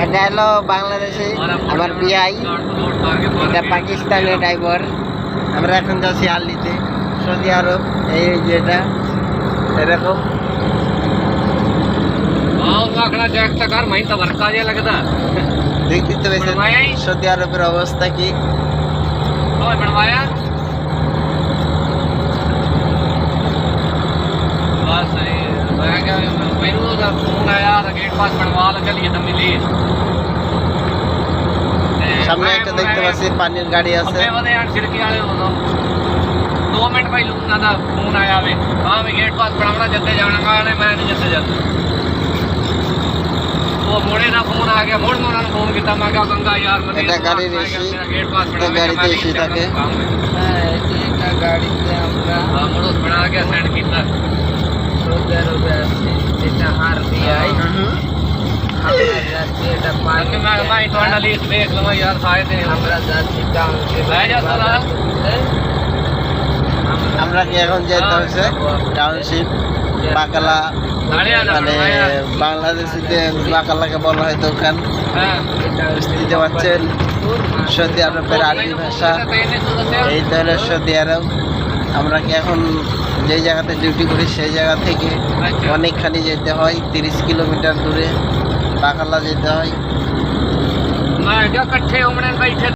এটা হলো বাংলাদেশে আমার বিআই, এটা পাকিস্তানি ড্রাইভার। আমরা এখন যাচ্ছি আল্লিতে, সৌদি আরব। এই যেটা এরকম দেখতে পেয়েছেন সৌদি আরবের অবস্থা কি। সামনে একটা দেখতে পাচ্ছি পানির গাড়ি আছে। 2 मिनट भाई लूंगा था, फोन आया वे हाँ मैं गेट पास पढ़ाना जल्दी जाना वाले मैं नहीं जल्दी जाता वो मोड़े ना फोन आ गया मोड़ मोड़ा फोन किया मैं क्या गंगा यार এটা গাড়ির এসি, गेट पास এটা গাড়িতে এসি থাকে। হ্যাঁ এটা গাড়িতে আমরা हाँ मोड़ बना के सेंड किया সৌদি আরবে আছি, যেটা হার বিআই আমরা যাচ্ছি, এটা পানি मैं टोंडा लीस देख लूंगा यार फायदे আমরা যাচ্ছি টাউনশিপ। ভাই যাও তো দাদা। আমরা কি এখন যেতে হচ্ছে টাউনশিপ বাকালা, মানে বাংলাদেশিতে বাকালাকে বলা হয় দোকান। हाँ বুঝতে পারছেন সৌদি আরবের আরবি ভাষা। এই তো হলো সৌদি আরব। আমরা কি এখন যে জায়গাতে ডিউটি করি সেই জায়গা থেকে অনেকখানি যেতে হয়, 30 কিলোমিটার দূরে বাকালা যেতে হয়। मैं क्या कट्ठे उमड़े बैठे